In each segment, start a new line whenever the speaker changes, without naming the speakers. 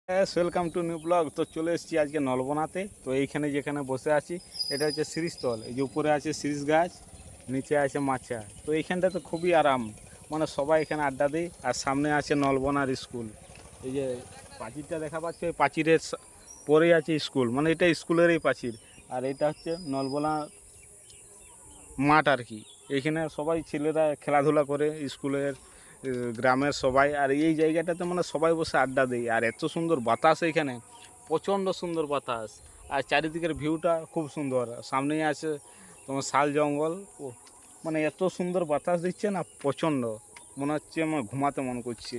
Welcome to new blog. তো চলে এসেছি আজকে নলবনাতে। তো এইখানে যেখানে বসে আছি এটা হচ্ছে শিরিষতল। এই যে উপরে আছে শিরিষ গাছ, নিচে আছে মাচা। তো এইখানটা তো খুবই আরাম, মানে সবাই এখানে আড্ডা দেয়। আর সামনে আছে নলবনার স্কুল। এই যে প্রাচীরটা দেখা পাচ্ছে, ওই প্রাচীরের পরেই আছে স্কুল, মানে এটা স্কুলেরই প্রাচীর। আর এটা হচ্ছে নলবনা মাঠ আর কি। এইখানে সবাই ছেলেরা খেলাধুলা করে, স্কুলের গ্রামের সবাই। আর এই জায়গাটাতে মানে সবাই বসে আড্ডা দেয়। আর এত সুন্দর বাতাস এখানে, প্রচণ্ড সুন্দর বাতাস। আর চারিদিকের ভিউটা খুব সুন্দর। সামনেই আছে তোমার শাল জঙ্গল। ও মানে এত সুন্দর বাতাস দিচ্ছে না, প্রচণ্ড। মনে হচ্ছে আমার ঘুমাতে মন করছে।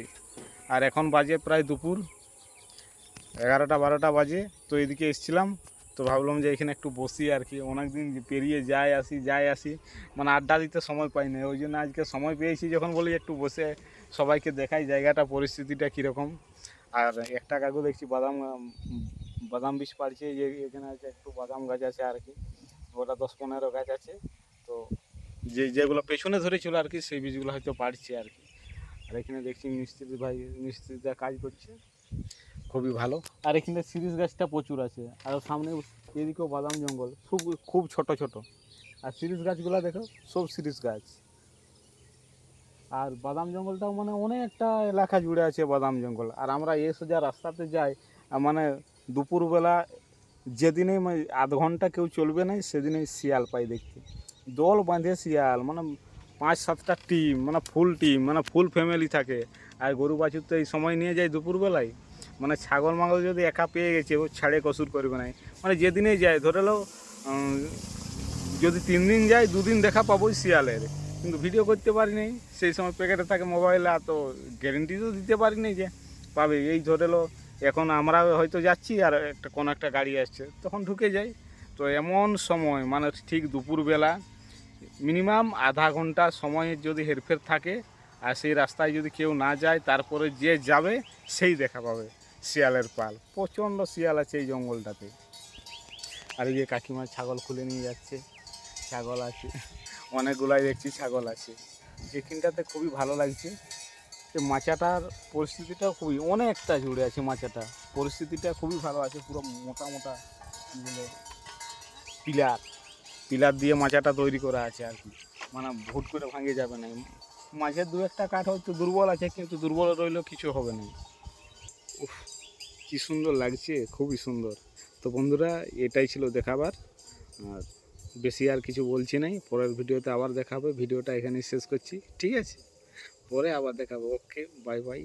আর এখন বাজে প্রায় দুপুর 11টা 12টা বাজে। তো এদিকে এসেছিলাম, তো ভাবলাম যে এখানে একটু বসি আর কি। অনেক দিন পেরিয়ে যায় আসি, মানে আড্ডা দিতে সময় পাই না। ওই জন্য আজকে সময় পেয়েছি যখন, বলি একটু বসে সবাইকে দেখাই জায়গাটা, পরিস্থিতিটা কীরকম। আর একটা কাকু দেখছি বাদাম বীজ পাড়ছে। যে এখানে আছে একটু বাদাম গাছ আছে আর কি, ওটা 10-15 গাছ আছে। তো যেগুলো পেছনে ধরেছিল আর কি, সেই বীজগুলো হয়তো পাড়ছে আর কি। আর এখানে দেখছি মিস্ত্রিরা কাজ করছে, খুবই ভালো। আর এখানে শিরীষ গাছটা প্রচুর আছে। আর সামনে এদিকেও বাদাম জঙ্গল, খুব খুব ছোট ছোট। আর শিরীষ গাছগুলো দেখো, সব শিরীষ গাছ। আর বাদাম জঙ্গলটাও মানে অনেকটা এলাকা জুড়ে আছে বাদাম জঙ্গল। আর আমরা সোজা রাস্তাতে যাই, মানে দুপুরবেলা যেদিনেই আধ ঘন্টা কেউ চলবে না, সেদিনেই শিয়াল পাই দেখতে। দল বাঁধে শিয়াল, মানে 5-7টা টিম, মানে ফুল টিম, মানে ফুল ফ্যামিলি থাকে। আর গরু বাছুর তো এই সময় নিয়ে যায় দুপুরবেলায়। মানে ছাগল মাগল যদি একা পেয়ে গেছে, ও ছাড়ে কসুর করবে না। মানে যেদিনেই যায়, ধরে লো যদি 3 দিন যায়, 2 দিন দেখা পাবোই শিয়ালের। কিন্তু ভিডিও করতে পারি নাই, সেই সময় প্যাকেটে থাকে মোবাইলে, তো গ্যারেন্টি তো দিতে পারি নাই যে পাবে। এই ধরে লো এখন আমরা হয়তো যাচ্ছি, আর কোনো একটা গাড়ি আসছে, তখন ঢুকে যাই। তো এমন সময়, মানে ঠিক দুপুরবেলা মিনিমাম আধা ঘন্টা সময়ের যদি হেরফের থাকে, আর সেই রাস্তায় যদি কেউ না যায়, তারপরে যে যাবে সেই দেখা পাবে শিয়ালের পাল। প্রচণ্ড শিয়াল আছে এই জঙ্গলটাতে। আর এই যে কাকিমা ছাগল খুলে নিয়ে যাচ্ছে, ছাগল আছে অনেকগুলাই দেখছি, ছাগল আছে এখানটাতে। খুবই ভালো লাগছে। মাচাটার পরিস্থিতিটাও খুবই, অনেকটা জুড়ে আছে মাচাটা, পরিস্থিতিটা খুবই ভালো আছে। পুরো মোটা মোটা পিলার পিলার দিয়ে মাচাটা তৈরি করা আছে আর কি, মানে ভুট করে ভাঙে যাবে না। মাঝে 2-1টা কাঠ হয়তো দুর্বল আছে, কিন্তু দুর্বল রইলেও কিছু হবে না। উফ, কি সুন্দর লাগছে, খুবই সুন্দর। তো বন্ধুরা, এটাই ছিল দেখাবার। আর বেশি আর কিছু বলছি নাই, পরের ভিডিওতে আবার দেখাবে। ভিডিওটা এখানেই শেষ করছি, ঠিক আছে? পরে আবার দেখাবো। ওকে, বাই বাই।